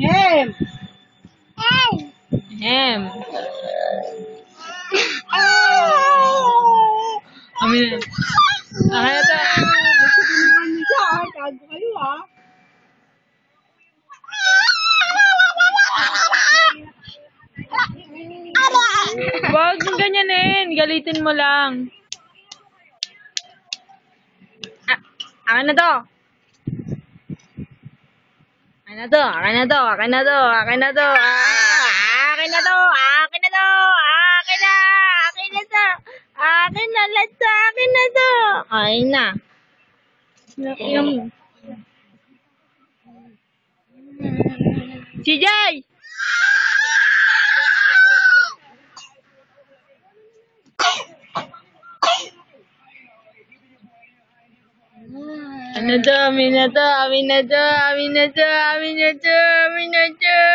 Hem. Hem. Amin na. Akin na to. Naman niyo siya, ha? Tago kayo, ha? Wag mong ganyanin. Galitin mo lang. Akin na to. Akin na to. Akin na to. Akin na to. Akin na to. Akin na to. Akin na to. Akin na. Akin na to. Akin na. Lahat sa akin na to. Akin na. Nakiyak mo. Si Jay! Ano to? Amin na to. Amin na to. Amin na to. Amin na to. Amin na to.